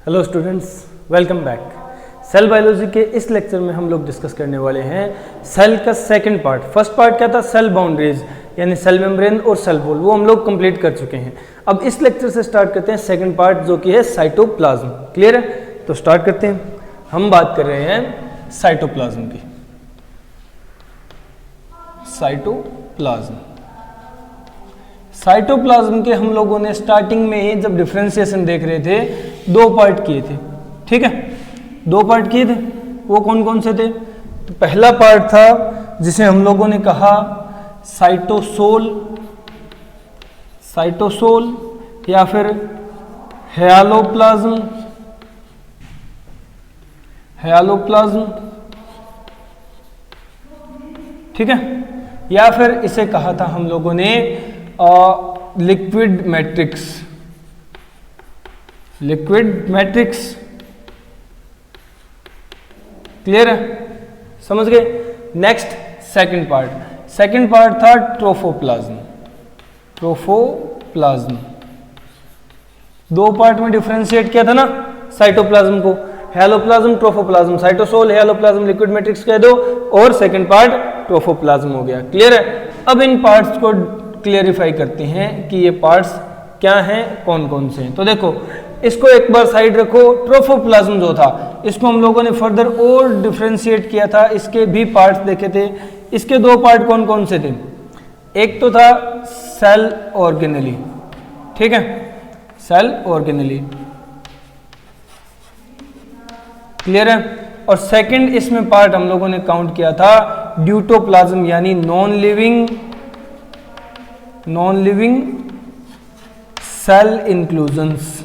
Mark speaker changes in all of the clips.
Speaker 1: Hello students, welcome back. Cell biology के इस lecture में हम लोग डिस्कस करने वाले हैं सेल का सेकंड पार्ट। फर्स्ट पार्ट क्या था? सेल बाउंड्रीज यानी सेल मेम्ब्रेन और सेल वॉल, वो हम लोग कंप्लीट कर चुके हैं। अब इस लेक्चर से स्टार्ट करते हैं सेकंड पार्ट जो कि है साइटोप्लाज्म। क्लियर है? तो स्टार्ट करते हैं। हम बात कर रहे हैं साइटोप्लाज्म की। साइटोप्लाज्म के हम लोगों ने स्टार्टिंग में ही जब डिफरेंशिएशन देख रहे थे दो पार्ट किए थे। ठीक है, दो पार्ट किए थे। वो कौन कौन से थे? तो पहला पार्ट था जिसे हम लोगों ने कहा साइटोसोल या फिर हेलोप्लाज्म। ठीक है, या फिर इसे कहा था हम लोगों ने लिक्विड मैट्रिक्स। क्लियर है? समझ गए? नेक्स्ट सेकंड पार्ट था ट्रोफोप्लाज्म। दो पार्ट में डिफरेंशिएट किया था ना साइटोप्लाज्म को, हेलोप्लाज्म, ट्रोफोप्लाज्म। साइटोसोल, हेलोप्लाज्म, लिक्विड मैट्रिक्स कह दो, और सेकंड पार्ट ट्रोफोप्लाज्म हो गया। क्लियर है? अब इन पार्ट्स को क्लियरिफाई करते हैं कि ये पार्ट्स क्या हैं, कौन कौन से हैं। तो देखो, इसको एक बार साइड रखो। ट्रोफोप्लाज्म जो था इसको हम लोगों ने फर्दर और डिफरेंशिएट किया था, इसके भी पार्ट्स देखे थे। इसके दो पार्ट कौन कौन से थे? एक तो था सेल ऑर्गेनेली। ठीक है, सेल ऑर्गेनेली। क्लियर है? और सेकंड इसमें पार्ट हम लोगों ने काउंट किया था ड्यूटोप्लाज्म, यानी नॉन लिविंग सेल इंक्लूजन्स,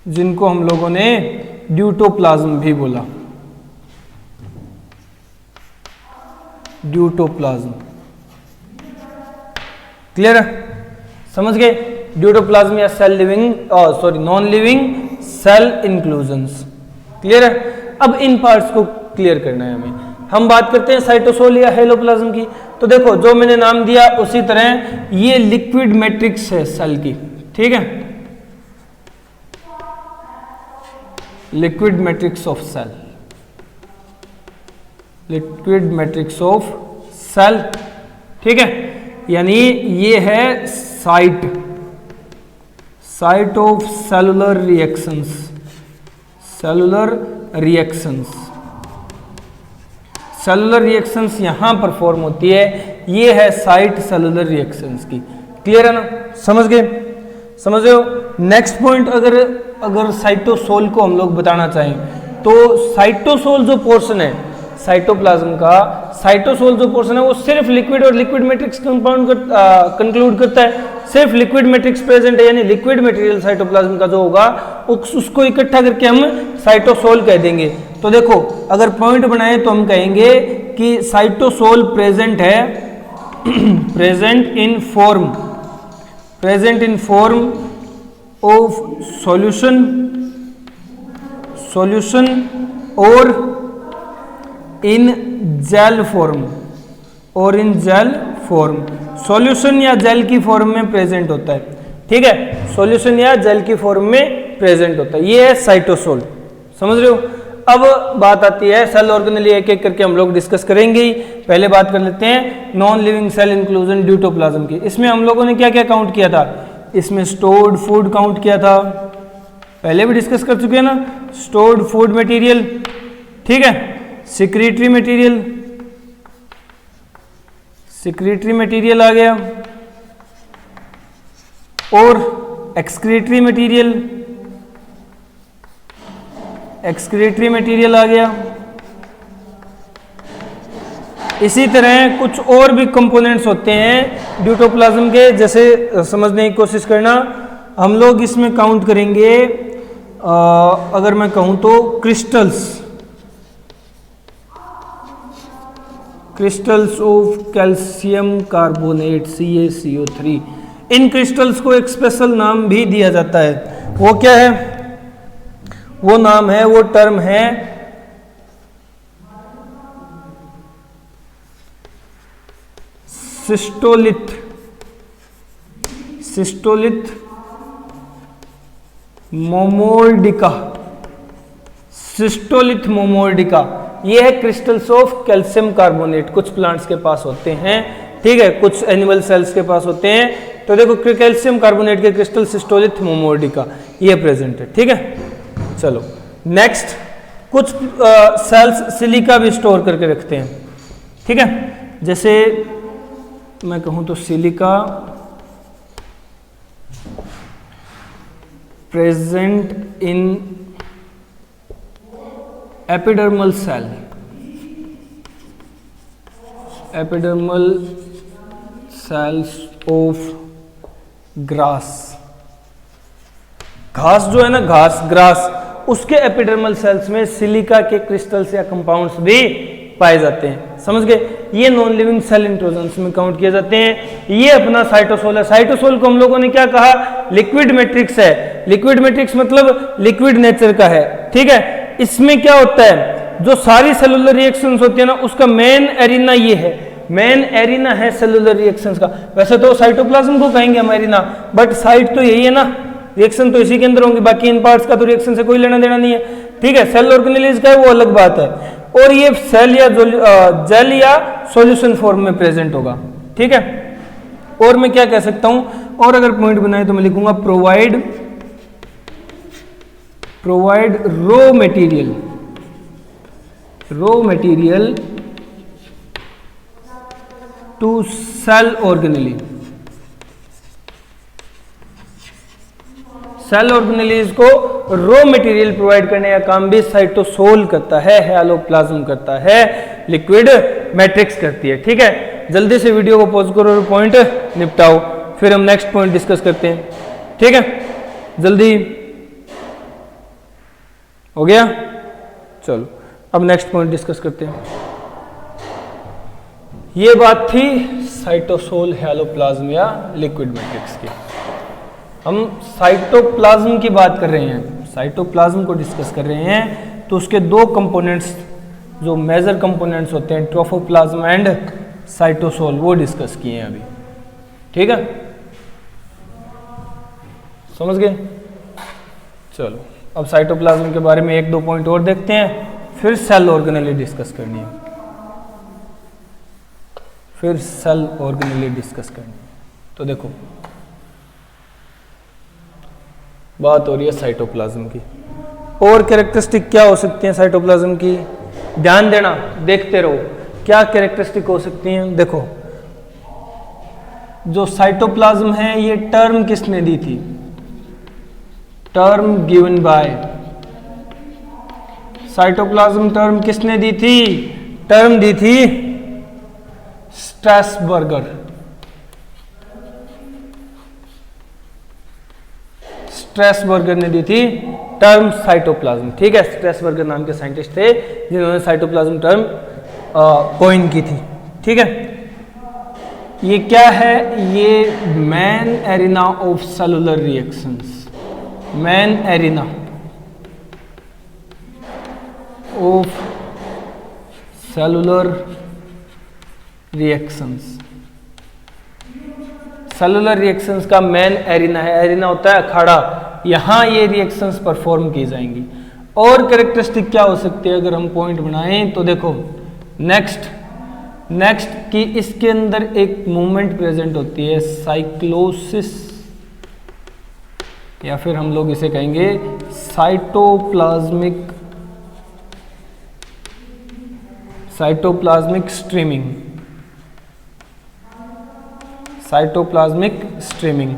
Speaker 1: जिनको हम लोगों ने ड्यूटोप्लाज्म भी बोला। ड्यूटोप्लाज्म। क्लियर है? समझ गए? ड्यूटोप्लाज्म या non living cell inclusions. Clear है? अब इन पार्ट्स को क्लियर करना है हमें। हम बात करते हैं साइटोसोल या हेलोप्लाज्म की। तो देखो, जो मैंने नाम दिया उसी तरह ये लिक्विड मैट्रिक्स है सेल की। ठीक है, लिक्विड मैट्रिक्स ऑफ सेल। ठीक है, यानी ये है साइट ऑफ सेलुलर रिएक्शंस यहां परफॉर्म होती है। ये है साइट सेलुलर रिएक्शंस की। क्लियर है ना? समझ रहे हो? नेक्स्ट पॉइंट, अगर साइटोसोल को हम लोग बताना चाहें तो साइटोसोल जो पोर्शन है साइटोप्लाज्म का, साइटोसोल जो पोर्शन है वो सिर्फ लिक्विड और लिक्विड मैट्रिक्स कंक्लूड करता है। सिर्फ लिक्विड मैट्रिक्स प्रेजेंट है, यानी लिक्विड मटेरियल साइटोप्लाज्म का जो होगा उसको इकट्ठा करके हम साइटोसोल कह देंगे। तो देखो, अगर पॉइंट बनाए तो हम कहेंगे कि cytosol present in form of solution और इन जेल फॉर्म। सॉल्यूशन या जेल की फॉर्म में प्रेजेंट होता है। ठीक है, सॉल्यूशन या जेल की फॉर्म में प्रेजेंट होता है। ये है साइटोसोल। समझ रहे हो? अब बात आती है सेल ऑर्गेनेली, एक एक करके हम लोग डिस्कस करेंगे ही। पहले बात कर लेते हैं नॉन लिविंग सेल इंक्लूजन ड्यूटोप्लाज्म की। इसमें हम लोगों ने क्या क्या काउंट किया था? इसमें स्टोर्ड फूड काउंट किया था, पहले भी डिस्कस कर चुके हैं ना। स्टोर्ड फूड मटेरियल, ठीक है, सिक्रीटरी मटेरियल आ गया, और एक्सक्रीटरी मटेरियल आ गया। इसी तरह कुछ और भी कंपोनेंट्स होते हैं ड्यूटोप्लाज्म के, जैसे समझने की कोशिश करना। हम लोग इसमें काउंट करेंगे, अगर मैं कहूं तो crystals of calcium carbonate CaCO3। In crystals को एक स्पेशल नाम भी दिया जाता है। वो क्या है? वो नाम है, वो टर्म है सिस्टोलिथ मोमोर्डिका, सिस्टोलिथ मोमोर्डिका, ये है क्रिस्टल्स ऑफ कैल्शियम कार्बोनेट, कुछ प्लांट्स के पास होते हैं, ठीक है, कुछ एनिमल सेल्स के पास होते हैं। तो देखो कैल्शियम कार्बोनेट के क्रिस्टल सिस्टोलिथ मोमोर्डिका ये प्रेजेंट है, ठीक है। चलो नेक्स्ट, कुछ सेल्स सिलिका भी स्टोर करके रखते हैं, ठीक है। जैसे मैं कहूं तो silica present in epidermal cell, epidermal cells of grass, घास जो है ना, घास ग्रास, उसके एपिडर्मल सेल्स में सिलिका के क्रिस्टल्स या कंपाउंड्स भी पाए जाते हैं, समझ गए। ये नॉन लिविंग सेल इंट्रोजन्स में काउंट किए जाते हैं। ये अपना साइटोसोल है। साइटोसोल को हम लोगों ने क्या कहा, लिक्विड मैट्रिक्स है। लिक्विड मैट्रिक्स मतलब लिक्विड नेचर का है, ठीक है। इसमें क्या होता है, जो सारी सेलुलर रिएक्शंस होती है ना, उसका मेन एरिना ये है, मेन एरिना है सेलुलर रिएक्शंस का। वैसे तो साइटोप्लाज्म को कहेंगे हम एरिना, बट साइट तो यही है ना, रिएक्शन तो इसी के अंदर होंगे, बाकी इन पार्ट्स का तो रिएक्शन से कोई लेना देना नहीं है, ठीक है। सेल ऑर्गेनेलिज का है वो अलग बात है, और ये सेल या जेल या सॉल्यूशन फॉर्म में प्रेजेंट होगा, ठीक है। और मैं क्या कह सकता हूं, और अगर पॉइंट बनाए तो मैं लिखूंगा provide raw material to cell organelle. Cell organelles को रॉ मटेरियल प्रोवाइड करने का काम भी साइटोसोल करता है, हैलोप्लाज्म करता है, लिक्विड मैट्रिक्स करती है, ठीक है। जल्दी से वीडियो को पॉज करो और पॉइंट निपटाओ, फिर हम नेक्स्ट पॉइंट डिस्कस करते हैं, ठीक है। जल्दी हो गया, चलो अब नेक्स्ट पॉइंट डिस्कस करते हैं। ये बात थी साइटोसोल, हैलोप्लाज्म या लिक्विड मैट्रिक्स की। हम साइटोप्लाज्म की बात कर रहे हैं, साइटोप्लाज्म को डिस्कस कर रहे हैं, तो उसके दो कंपोनेंट्स जो मेजर कंपोनेंट्स होते हैं, ट्रोफोप्लाज्म एंड साइटोसोल, वो डिस्कस किए हैं अभी, ठीक है, समझ गए। चलो अब साइटोप्लाज्म के बारे में एक दो पॉइंट और देखते हैं, फिर सेल ऑर्गेनेली डिस्कस करनी है, फिर सेल ऑर्गेनेली डिस्कस करनी है। तो देखो बात हो रही है साइटोप्लाज्म की, और कैरेक्टरिस्टिक क्या हो सकती हैं साइटोप्लाज्म की, ध्यान देना, देखते रहो क्या कैरेक्टरिस्टिक हो सकती हैं। देखो जो साइटोप्लाज्म है, ये टर्म किसने दी थी, term given by, cytoplasm term किसने दी थी, टर्म दी थी स्ट्रैसबर्गर, स्ट्रैसबर्गर ने दी थी टर्म साइटोप्लाज्म, ठीक है। स्ट्रैसबर्गर नाम के साइंटिस्ट थे जिन्होंने साइटोप्लाज्म टर्म कॉइन की थी, ठीक है। ये क्या है, ये main arena of cellular reactions, main arena of cellular reactions, cellular reactions का मेन एरिना है, एरिना होता है अखाड़ा, यहां ये रिएक्शंस परफॉर्म की जाएंगी। और कैरेक्टरिस्टिक क्या हो सकती है अगर हम पॉइंट बनाएं तो देखो नेक्स्ट कि इसके अंदर एक मूवमेंट प्रेजेंट होती है साइक्लोसिस, या फिर हम लोग इसे कहेंगे साइटोप्लाज्मिक स्ट्रीमिंग, साइटोप्लाज्मिक स्ट्रीमिंग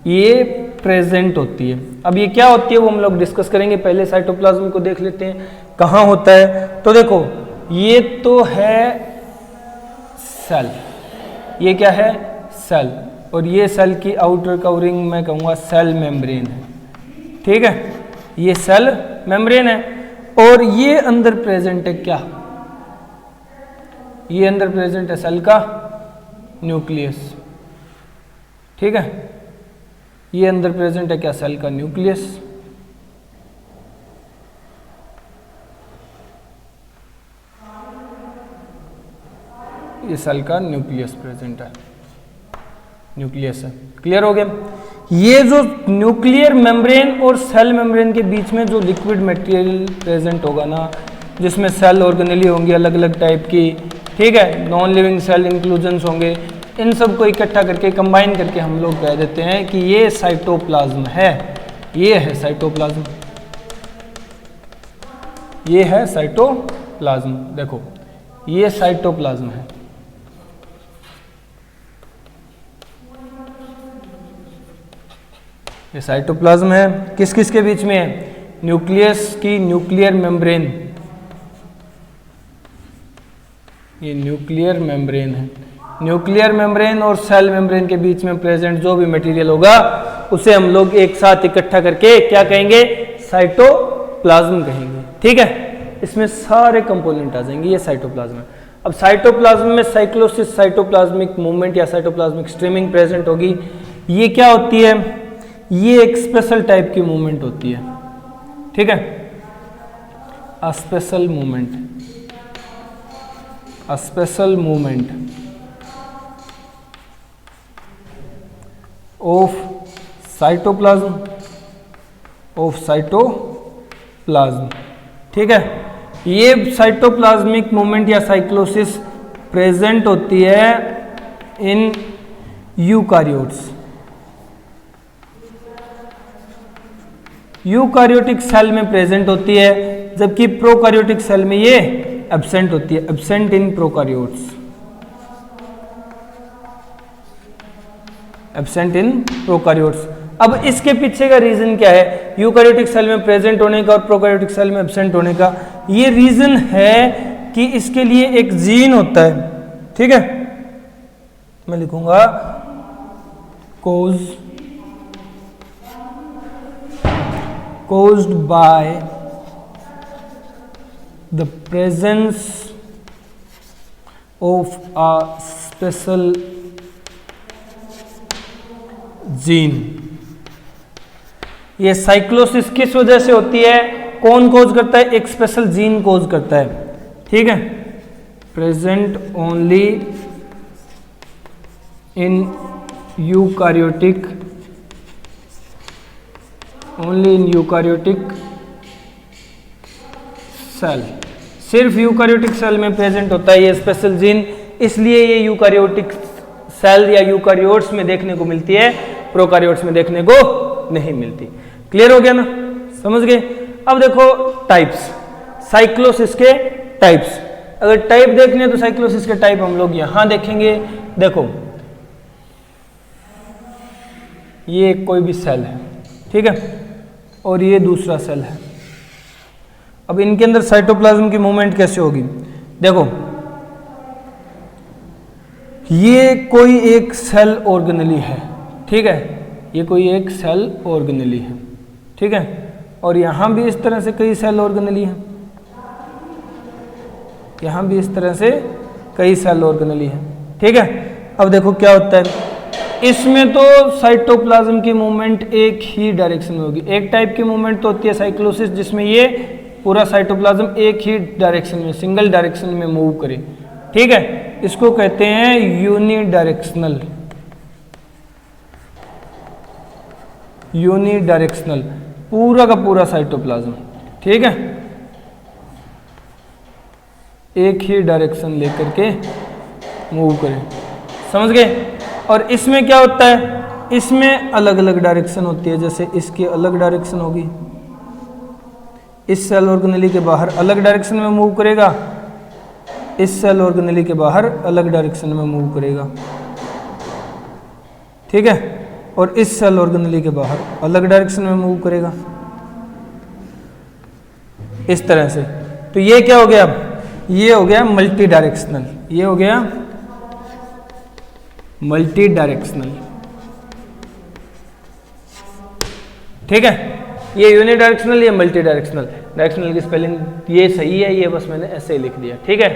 Speaker 1: ये प्रेजेंट होती है। अब ये क्या होती है वो हम लोग डिस्कस करेंगे, पहले साइटोप्लाज्म को देख लेते हैं कहाँ होता है। तो देखो ये तो है सेल, ये क्या है सेल, और ये सेल की आउटर कवरिंग मैं कहूँगा सेल मेम्ब्रेन है, ठीक है, ये सेल मेम्ब्रेन है। और ये अंदर प्रेजेंट है क्या, ये अंदर प्रेजेंट है सेल का न्यूक्लियस, ठीक है, ये अंदर प्रेजेंट है क्या सेल का न्यूक्लियस। ये सेल का न्यूक्लियस प्रेजेंट है, न्यूक्लियस है, क्लियर हो गया। ये जो न्यूक्लियर मेम्ब्रेन और सेल मेम्ब्रेन के बीच में जो लिक्विड मटेरियल प्रेजेंट होगा ना, जिसमें सेल ऑर्गेनेली होंगी अलग अलग टाइप की, ठीक है, नॉन लिविंग सेल इंक्लूजन्स होंगे, इन सब को इकट्ठा करके कंबाइन करके हम लोग कह देते हैं कि ये साइटोप्लाज्म है। ये है साइटोप्लाज्म, ये है साइटोप्लाज्म। देखो ये साइटोप्लाज्म है। ये साइटोप्लाज्म है, किस किस के बीच में है? न्यूक्लियस की न्यूक्लियर मेम्ब्रेन, ये न्यूक्लियर मेम्ब्रेन है। न्यूक्लियर मेम्ब्रेन और सेल मेम्ब्रेन के बीच में प्रेजेंट जो भी मटेरियल होगा उसे हम लोग एक साथ इकट्ठा करके क्या कहेंगे? साइटोप्लाज्म कहेंगे। ठीक है, इसमें सारे कंपोनेंट आ जाएंगे, ये साइटोप्लाज्म है। अब साइटोप्लाज्म में साइक्लोसिस, साइटोप्लाज्मिक मूवमेंट या साइटोप्लाज्मिक स्ट्रीमिंग प्रेजेंट होगी। ये क्या होती है? ये एक स्पेशल टाइप की मूवमेंट होती है। ठीक है, a special movement, a special movement of cytoplasm, of cytoplasm. ठीक है, ये साइटोप्लाज्मिक मूवमेंट या साइक्लोसिस प्रेजेंट होती है इन यूकारियोट्स। यूकारियोटिक सेल में प्रेजेंट होती है, जबकि प्रोकारियोटिक सेल में ये एब्सेंट होती है, absent in prokaryotes, absent in prokaryotes. अब इसके पीछे का रीजन क्या है? यूकारियोटिक सेल में प्रेजेंट होने का और प्रोकारियोटिक सेल में एब्सेंट होने का ये रीजन है कि इसके लिए एक जीन होता है। ठीक है, मैं लिखूंगा caused by the presence of a special gene। ये साइक्लोसिस किस वजह से होती है? कौन कोज करता है? एक स्पेशल जीन कोज करता है। ठीक है, present only in eukaryotic, only in eukaryotic cell, सिर्फ यूकारियोटिक सेल में प्रेजेंट होता है ये स्पेशल जीन, इसलिए ये यूकारियोटिक सेल या यूकारियोट्स में देखने को मिलती है, प्रोकारियोट्स में देखने को नहीं मिलती। क्लियर हो गया ना? समझ गए? अब देखो टाइप्स, साइक्लोसिस के टाइप्स। अगर टाइप देखने तो साइक्लोसिस के टाइप हम लोग यहां देखेंगे। देखो ये कोई भी सेल है, ठीक है, और ये दूसरा सेल है। अब इनके अंदर साइटोप्लाज्म की मूवमेंट कैसे होगी? देखो ये कोई एक सेल ऑर्गेनेली है, ठीक है, ये कोई एक सेल ऑर्गेनेली है, ठीक है, और यहां भी इस तरह से कई सेल ऑर्गेनेली हैं, यहां भी इस तरह से कई सेल ऑर्गेनेली हैं। ठीक है, अब देखो क्या होता है, इसमें तो साइटोप्लाज्म की मूवमेंट एक ही डायरेक्शन में होगी। एक टाइप की मूवमेंट तो होती है साइक्लोसिस जिसमें ये पूरा साइटोप्लाज्म एक ही डायरेक्शन में, सिंगल डायरेक्शन में मूव करे। ठीक है, इसको कहते हैं यूनिडायरेक्शनल, यूनिडायरेक्शनल, पूरा का पूरा साइटोप्लाज्म, ठीक है, एक ही डायरेक्शन लेकर के मूव करे। समझ गए? और इसमें क्या होता है? इसमें अलग अलग डायरेक्शन होती है, जैसे इसकी अलग डायरेक्शन होगी, इस सेल ऑर्गेनेली के बाहर अलग डायरेक्शन में मूव करेगा, इस सेल ऑर्गेनेली के बाहर अलग डायरेक्शन में मूव करेगा, ठीक है, और इस सेल ऑर्गेनेली के बाहर अलग डायरेक्शन में मूव करेगा, इस तरह से। तो ये क्या हो गया? ये हो गया मल्टी डायरेक्शनल, ये हो गया मल्टी डायरेक्शनल। ठीक है, ये यूनिडायरेक्शनल, ये मल्टी डायरेक्शनल। डायरेक्शनल की स्पेलिंग ये सही है, ये बस मैंने ऐसे ही लिख दिया। ठीक है,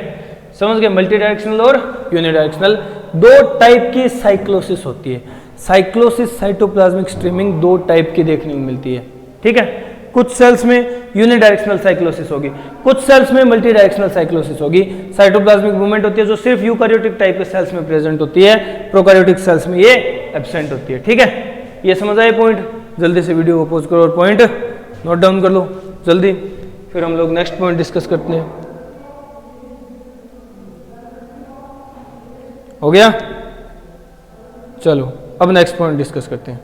Speaker 1: समझ गए? मल्टी डायरेक्शनल और यूनिडायरेक्शनल दो टाइप की साइक्लोसिस होती है। साइक्लोसिस, साइटोप्लाज्मिक स्ट्रीमिंग दो टाइप की देखने को मिलती है। ठीक है, कुछ सेल्स में यूनिडायरेक्शनल साइक्लोसिस होगी, कुछ सेल्स में मल्टी डायरेक्शनल साइक्लोसिस होगी। साइटोप्लाज्मिक मूवमेंट होती है जो सिर्फ यूकारियोटिक टाइप के सेल्स में प्रेजेंट होती है, प्रोकारियोटिक सेल्स में ये एब्सेंट होती है। ठीक है, ये समझ आए पॉइंट? जल्दी से वीडियो को पॉज करो और पॉइंट नोट डाउन कर लो जल्दी, फिर हम लोग नेक्स्ट पॉइंट डिस्कस करते हैं। हो गया? चलो अब नेक्स्ट पॉइंट डिस्कस करते हैं।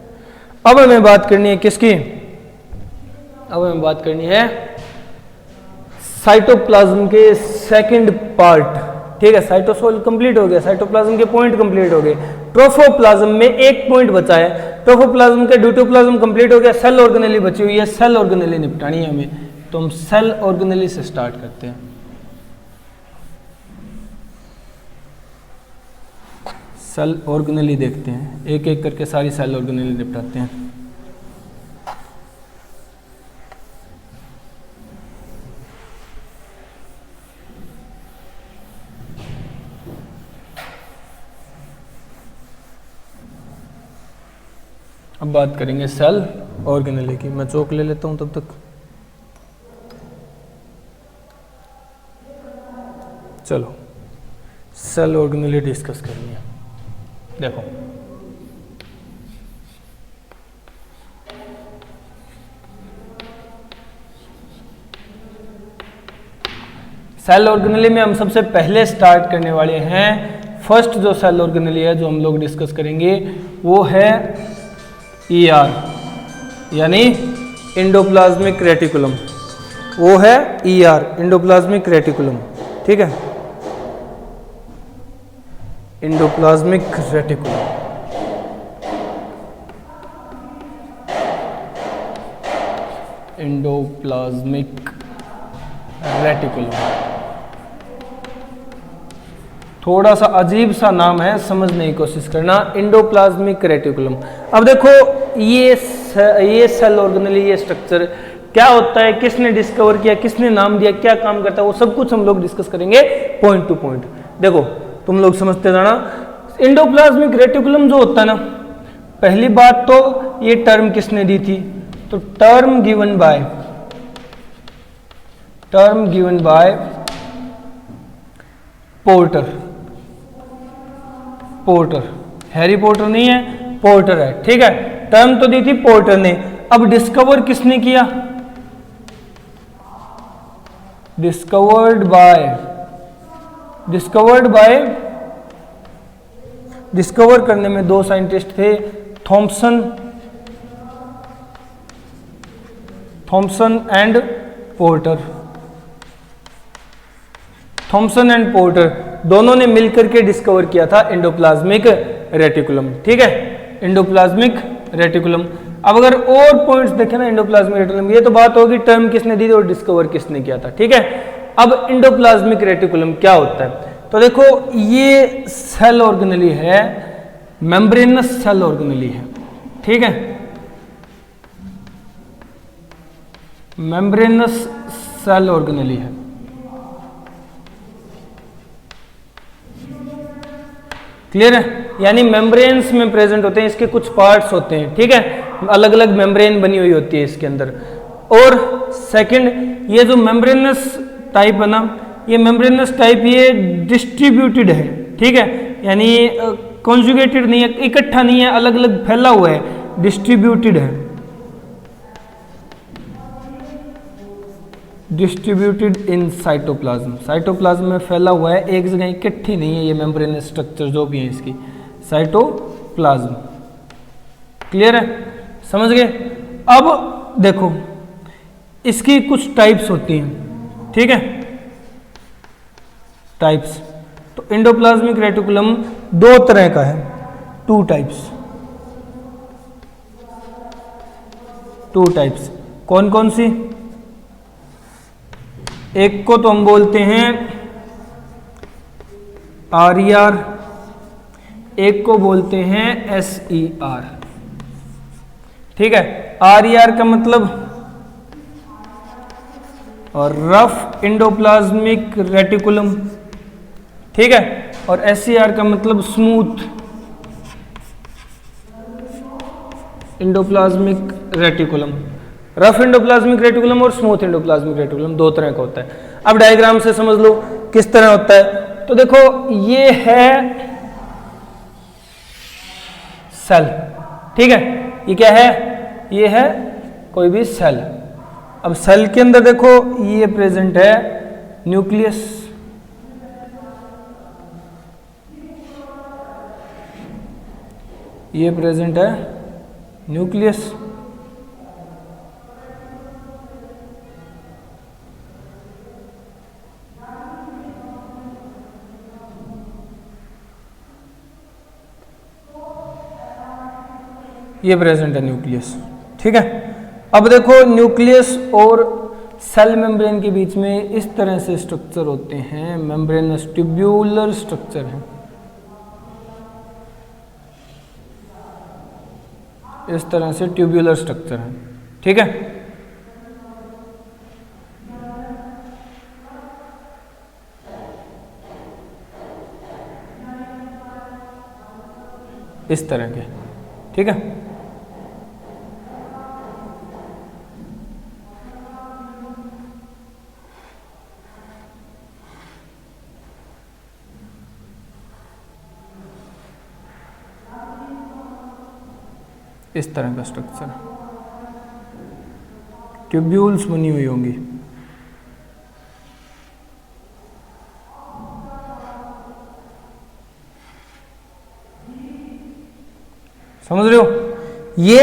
Speaker 1: अब हमें बात करनी है किसकी? अब हमें बात करनी है साइटोप्लाज्म के सेकंड पार्ट। ठीक है, साइटोसोल कंप्लीट हो गया, साइटोप्लाज्म के पॉइंट कंप्लीट हो गए, ट्रोफोप्लाज्म में एक पॉइंट बचा है। ट्रोफोप्लाज्म का ड्यूटोप्लाज्म कंप्लीट हो गया, सेल ऑर्गेनेली बची हुई है, सेल ऑर्गेनेली निपटानी है हमें, तो हम सेल ऑर्गेनेली से स्टार्ट करते हैं। सेल ऑर्गेनेली देखते हैं, एक एक करके सारी सेल ऑर्गेनेली निपटाते हैं। अब बात करेंगे सेल ऑर्गेनेली की। मैं चौक ले लेता हूं तब तक। चलो सेल ऑर्गेनेली डिस्कस करनी है। देखो सेल ऑर्गेनेली में हम सबसे पहले स्टार्ट करने वाले हैं, फर्स्ट जो सेल ऑर्गेनेली है जो हम लोग डिस्कस करेंगे वो है ER यानी एंडोप्लाज्मिक रेटिकुलम। वो है ER एंडोप्लाज्मिक रेटिकुलम। ठीक है, एंडोप्लाज्मिक रेटिकुलम। एंडोप्लाज्मिक रेटिकुलम थोड़ा सा अजीब सा नाम है, समझने की कोशिश करना। Endoplasmic reticulum. अब देखो ये सेल ऑर्गेनेली, ये स्ट्रक्चर क्या होता है, किसने डिस्कवर किया, किसने नाम दिया, क्या काम करता है, वो सब कुछ हम लोग डिस्कस करेंगे पॉइंट टू पॉइंट। देखो तुम लोग समझते जाना। एंडोप्लाज्मिक रेटिकुलम जो होता है ना, पहली बात तो ये टर्म किसने दी थी, तो term given by porter. Harry Potter नहीं है, पोर्टर है। ठीक है, टर्म तो दी थी पोर्टर ने। अब डिस्कवर किसने किया, डिस्कवर्ड बाय डिस्कवर करने में दो साइंटिस्ट थे, Thomson and porter. Thomson and porter दोनों ने मिलकर के डिस्कवर किया था एंडोप्लाज्मिक रेटिकुलम। ठीक है, एंडोप्लाज्मिक रेटिकुलम। अब अगर और पॉइंट्स देखें ना एंडोप्लाज्मिक रेटिकुलम, ये तो बात होगी टर्म किसने दी थी और डिस्कवर किसने किया था। ठीक है, अब एंडोप्लाज्मिक रेटिकुलम क्या होता है, तो देखो ये सेल ऑर्गेनेली है, मेम्ब्रेनस सेल ऑर्गेनेली है। ठीक है, मेम्ब्रेनस सेल ऑर्गेनेली है। क्लियर है, यानी मेम्ब्रेन्स में प्रेजेंट होते हैं, इसके कुछ पार्ट्स होते हैं। ठीक है, अलग अलग मेम्ब्रेन बनी हुई होती है इसके अंदर। और सेकंड, ये जो मेम्ब्रेनस टाइप है ना, ये मेम्ब्रेनस टाइप ये डिस्ट्रीब्यूटेड है। ठीक है, यानी कॉन्जुगेटेड नहीं है, इकट्ठा नहीं है, अलग अलग फैला हुआ है, डिस्ट्रीब्यूटेड है। डिस्ट्रीब्यूटेड इन साइटोप्लाज्म, साइटोप्लाज्म में फैला हुआ है, एक जगह इकट्ठी नहीं है ये मेम्ब्रेनस स्ट्रक्चर जो भी है इसकी, साइटोप्लाज्म। क्लियर है, समझ गए। अब देखो इसकी कुछ टाइप्स होती हैं। ठीक है, टाइप्स, तो एंडोप्लाज्मिक रेटिकुलम दो तरह का है, टू टाइप्स। कौन कौन सी, एक को तो हम बोलते हैं RER, एक को बोलते हैं SER। ठीक है, RER का मतलब और रफ एंडोप्लाज्मिक रेटिकुलम। ठीक है, और SER का मतलब smooth endoplasmic reticulum. Rough endoplasmic reticulum और स्मूथ एंडोप्लाज्मिक रेटिकुलम दो तरह का होता है। अब डायग्राम से समझ लो किस तरह होता है। तो देखो ये है सेल। ठीक है, ये क्या है, ये है कोई भी सेल। अब सेल के अंदर देखो ये प्रेजेंट है न्यूक्लियस, ये प्रेजेंट है न्यूक्लियस। ये प्रेजेंट है न्यूक्लियस, ठीक है। अब देखो न्यूक्लियस और सेल मेम्ब्रेन के बीच में इस तरह से स्ट्रक्चर होते हैं, मेम्ब्रेनस ट्यूब्यूलर स्ट्रक्चर है, इस तरह से ट्यूब्यूलर स्ट्रक्चर है, ठीक है। इस तरह के, ठीक है। इस तरह का स्ट्रक्चर, ट्यूब्यूल्स बनी हुई होंगी। समझ रहे हो, ये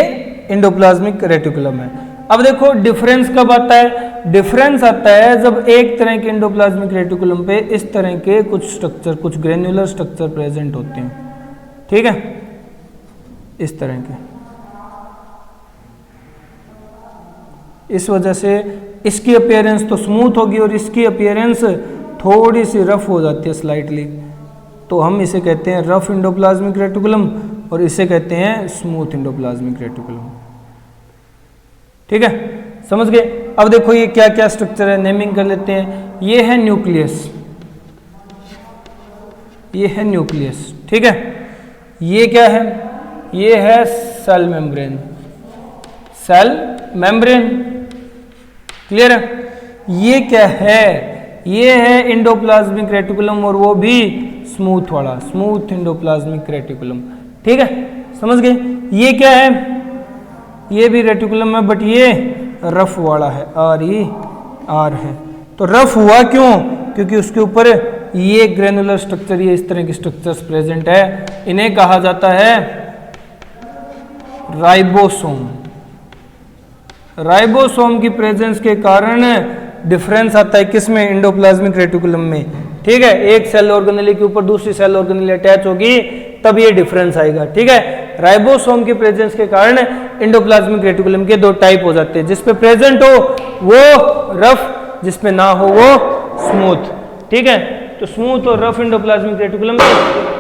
Speaker 1: एंडोप्लाज्मिक रेटिकुलम है। अब देखो डिफरेंस कब आता है, डिफरेंस आता है जब एक तरह के एंडोप्लाज्मिक रेटिकुलम पे इस तरह के कुछ स्ट्रक्चर, कुछ ग्रेन्युलर स्ट्रक्चर प्रेजेंट होते हैं, ठीक है, इस तरह के। इस वजह से इसकी अपीयरेंस तो स्मूथ होगी और इसकी अपीयरेंस थोड़ी सी रफ हो जाती है स्लाइटली, तो हम इसे कहते हैं रफ एंडोप्लाज्मिक रेटिकुलम और इसे कहते हैं स्मूथ एंडोप्लाज्मिक रेटिकुलम, ठीक है। समझ गए। अब देखो ये क्या क्या स्ट्रक्चर है, नेमिंग कर लेते हैं। ये है न्यूक्लियस, ये है न्यूक्लियस, ठीक है। ये क्या है, ये है cell membrane, cell membrane, clear है। ये क्या है, ये है एंडोप्लाज्मिक रेटिकुलम और वो भी स्मूथ वाला, स्मूथ एंडोप्लाज्मिक रेटिकुलम, ठीक है। समझ गए। ये क्या है, ये भी रेटिकुलम है बट ये रफ वाला है, आर है। तो रफ हुआ क्यों, क्योंकि उसके ऊपर ये ग्रेनुलर स्ट्रक्चर, ये इस तरह के स्ट्रक्चर्स प्रेजेंट है। इन्हें कहा जाता है राइबोसोम। राइबोसोम की प्रेजेंस के कारण डिफरेंस आता है किसमें, एंडोप्लाज्मिक रेटिकुलम में, ठीक है। एक सेल ऑर्गेनेली के ऊपर दूसरी सेल ऑर्गेनेली अटैच होगी तब ये डिफरेंस आएगा, ठीक है। राइबोसोम की प्रेजेंस के कारण एंडोप्लाज्मिक रेटिकुलम के दो टाइप हो जाते हैं, जिसपे प्रेजेंट हो वो रफ, जिसपे ना हो वो स्मूथ, ठीक है। तो स्मूथ और रफ एंडोप्लाज्मिक रेटिकुलम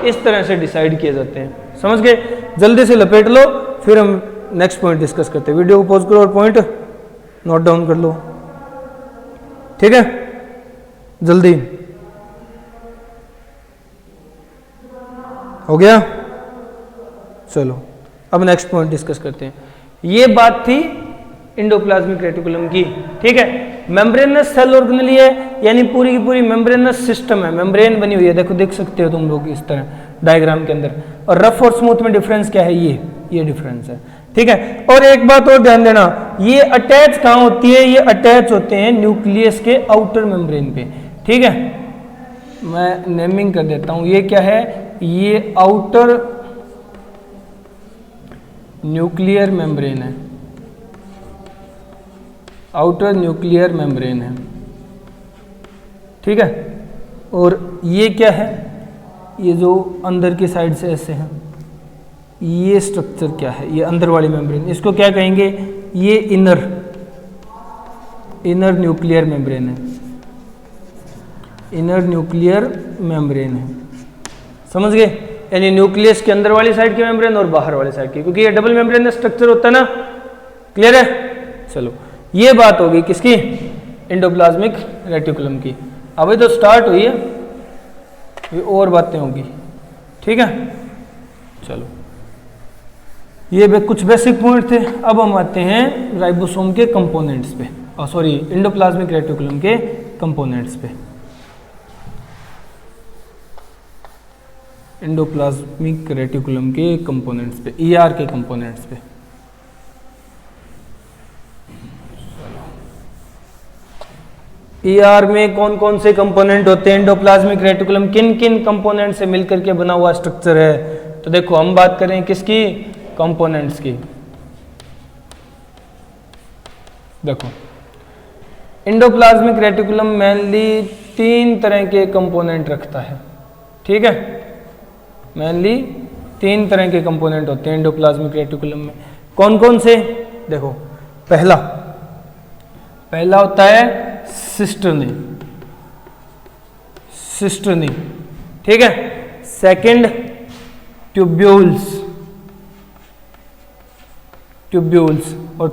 Speaker 1: इस तरह से डिसाइड किए जाते हैं। समझ गए। जल्दी से लपेट लो, फिर हम नेक्स्ट पॉइंट डिस्कस करते हैं। वीडियो को पॉज करो और पॉइंट नोट डाउन कर लो, ठीक है, जल्दी। हो गया, चलो अब नेक्स्ट पॉइंट डिस्कस करते हैं। ये बात थी एंडोप्लाज्मिक रेटिकुलम की, ठीक है। मेम्ब्रेनस सेल ऑर्गेनेली है, यानी पूरी की पूरी मेम्ब्रेनस सिस्टम है, मेम्ब्रेन बनी हुई है, देखो देख सकते हो तुम लोग इस तरह डायग्राम के अंदर। और रफ और स्मूथ में डिफरेंस क्या है, ये डिफरेंस है, ठीक है। और एक बात और ध्यान देना, ये अटैच कहाँ होती है, ये अटैच होते हैं न्यूक्लियस के आउटर मेम्ब्रेन पे, ठीक है। मैं नेमिंग कर देता हूं, ये क्या है, ये आउटर न्यूक्लियर मेम्ब्रेन है, आउटर न्यूक्लियर मेम्ब्रेन है, ठीक है। और ये क्या है, ये जो अंदर की साइड से ऐसे है, ये स्ट्रक्चर क्या है, ये अंदर वाली मेम्ब्रेन, इसको क्या कहेंगे, ये इनर न्यूक्लियर मेम्ब्रेन है, इनर न्यूक्लियर मेम्ब्रेन है। समझ गए। यानी न्यूक्लियस के अंदर वाली साइड की मेम्ब्रेन और बाहर वाली साइड की, क्योंकि ये डबल मेम्ब्रेन स्ट्रक्चर होता है ना, क्लियर है। चलो ये बात होगी किसकी, एंडोप्लाज्मिक रेटिकुलम की। अभी तो स्टार्ट हुई है, ये और बातें होंगी, ठीक है। चलो ये कुछ बेसिक पॉइंट थे। अब हम आते हैं राइबोसोम के कंपोनेंट्स पे, सॉरी एंडोप्लाज्मिक रेटिकुलम के कंपोनेंट्स पे। एंडोप्लाज्मिक रेटिकुलम के कंपोनेंट्स पे, ईआर के कंपोनेंट्स पे, ईआर में कौन कौन से कंपोनेंट होते हैं? एंडोप्लाज्मिक रेटिकुलम किन किन कंपोनेंट से मिलकर के बना हुआ स्ट्रक्चर है? तो देखो हम बात करें किसकी? कंपोनेंट्स की। देखो एंडोप्लाज्मिक रेटिकुलम मेनली 3 तरह के कंपोनेंट रखता है, ठीक है। मेनली 3 तरह के कंपोनेंट होते हैं एंडोप्लाज्मिक रेटिकुलम में। कौन कौन से? देखो पहला होता है सिस्टर्नी, ठीक है। सेकंड ट्यूब्यूल्स, और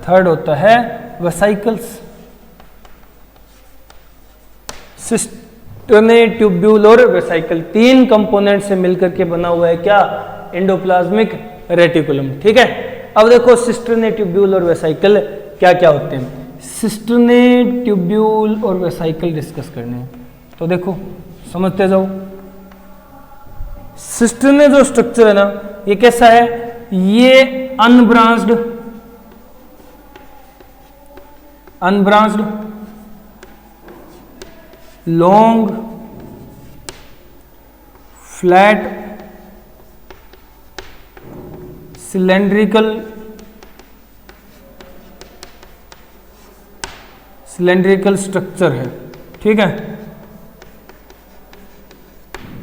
Speaker 1: थर्ड होता है वेसाइकल्स। सिस्टर्नी, ट्यूब्यूल और वेसाइकल 3 कंपोनेंट से मिलकर के बना हुआ है क्या? एंडोप्लाज्मिक रेटिकुलम, ठीक है। अब देखो सिस्टर्नी, ट्यूब्यूल और वेसाइकल क्या क्या होते हैं। सिस्टर्नी, ट्यूब्यूल और वेसाइकल डिस्कस करने हैं, तो देखो समझते जाओ। सिस्टर्नी जो स्ट्रक्चर है ना, ये कैसा है? ये unbranched long flat cylindrical structure है, ठीक है।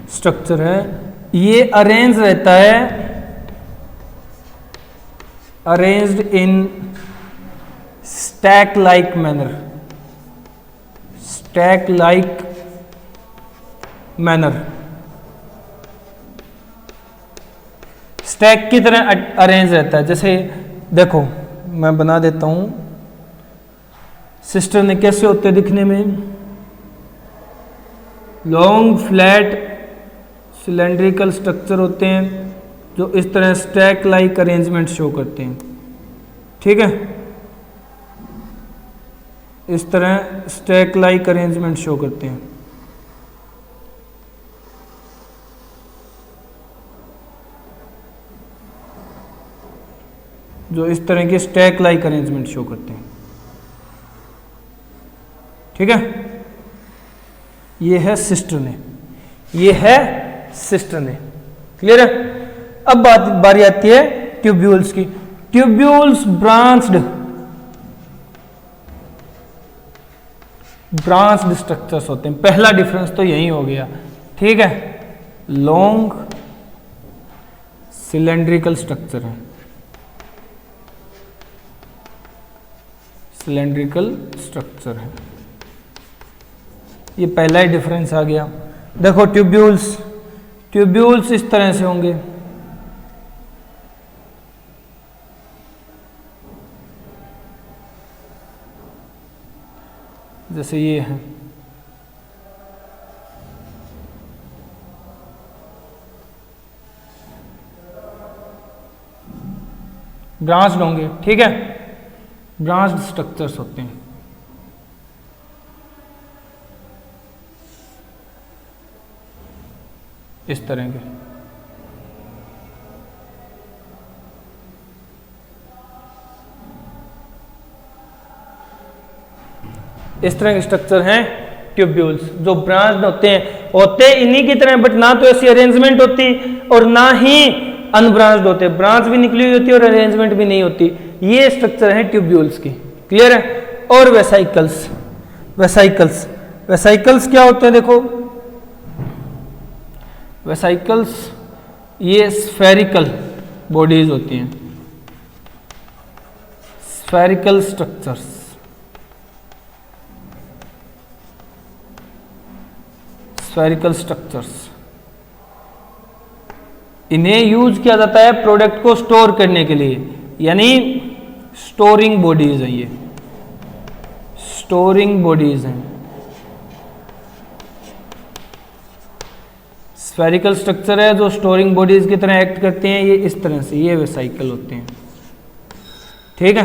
Speaker 1: स्ट्रक्चर है, ये अरेंज रहता है, arranged in stack like manner, stack की तरह अरेंज रहता है। जैसे देखो मैं बना देता हूं, सिस्टर ने कैसे होते दिखने में? लॉन्ग फ्लैट सिलेंड्रिकल स्ट्रक्चर होते हैं जो इस तरह स्टैक लाइक अरेंजमेंट शो करते हैं, ठीक है। इस तरह स्टैक लाइक अरेंजमेंट शो करते हैं। जो इस तरह के स्टैक लाइक अरेंजमेंट शो करते हैं, ठीक है। ये है सिस्टर्नी, क्लियर है। अब बारी आती है ट्यूब्यूल्स की। ट्यूब्यूल्स ब्रांच्ड स्ट्रक्चर्स होते हैं। पहला डिफरेंस तो यही हो गया, ठीक है। लॉन्ग सिलेंड्रिकल स्ट्रक्चर है, ये पहला ही डिफरेंस आ गया। देखो ट्यूब्यूल्स इस तरह से होंगे, जैसे ये है। ब्रांच्ड होंगे, ठीक है। ब्रांच्ड स्ट्रक्चर्स होते हैं। इस तरह के स्ट्रक्चर हैं ट्यूब्यूल्स, जो ब्रांच्ड होते इन्हीं की तरह, बट ना तो ऐसी अरेंजमेंट होती और ना ही अनब्रांच्ड होते। ब्रांच भी निकली हुई होती और अरेंजमेंट भी नहीं होती। ये स्ट्रक्चर है ट्यूब्यूल्स की, क्लियर है। और वेसाइकल्स क्या होते हैं? देखो वेसाइकल्स ये स्फेरिकल बॉडीज होती हैं, स्फेरिकल स्ट्रक्चर्स। इन्हें यूज किया जाता है प्रोडक्ट को स्टोर करने के लिए, यानी स्टोरिंग बॉडीज हैं। ये स्टोरिंग बॉडीज हैं। स्फेरिकल स्ट्रक्चर है जो स्टोरिंग बॉडीज की तरह एक्ट करते हैं। ये इस तरह से, ये वेसाइकल होते हैं, ठीक है।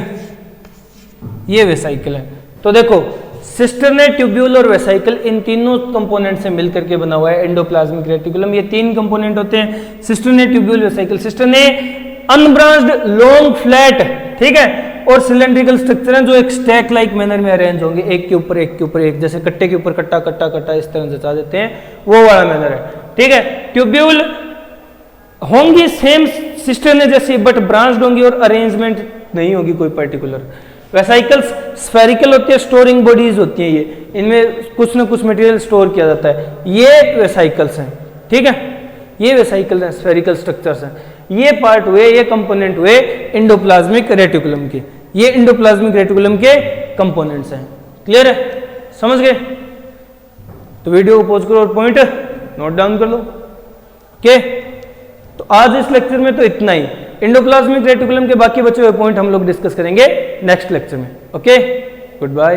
Speaker 1: ये वेसाइकल है। तो देखो सिस्टर्नी, ट्यूब्यूल और वेसाइकल, इन तीनों कंपोनेंट से मिलकर के बना हुआ है एंडोप्लाज्मिक रेटिकुलम। ये 3 कंपोनेंट होते हैं, cisternae, tubule, vesicle. Cisternae unbranched long flat, ठीक है, और सिलेंड्रिकल स्ट्रक्चर हैं जो एक स्टैक लाइक मैनर में अरेंज होंगे, एक के ऊपर एक के ऊपर एक, जैसे कट्टे के ऊपर कट्टा कट्टा कट्टा इस तरह से जचा देते हैं, वो वाला मैनर है। ठीक है, ट्यूब्यूल होंगी सेम सिस्टम है जैसी, बट ब्रांच्ड होंगी और अरेंजमेंट नहीं होगी कोई पर्टिकुलर। वेसाइकल्स स्फेरिकल होती है, स्टोरिंग बॉडीज होती हैं, ये इनमें कुछ ना कुछ मटेरियल स्टोर किया जाता है, ये वेसाइकल्स हैं। ठीक है, ये वेसाइकल्स हैं, स्फेरिकल स्ट्रक्चर्स हैं। ये पार्ट हुए, ये कंपोनेंट हुए एंडोप्लाज्मिक रेटिकुलम के, ये एंडोप्लाज्मिक रेटिकुलम के कंपोनेंट्स हैं। क्लियर है, समझ गए? तो वीडियो को पॉज करो और पॉइंट नोट डाउन कर लो। ओके, तो आज इस लेक्चर में तो इतना ही। एंडोप्लाज्मिक रेटिकुलम के बाकी बचे हुए पॉइंट हम लोग डिस्कस करेंगे नेक्स्ट लेक्चर में। Okay, good bye.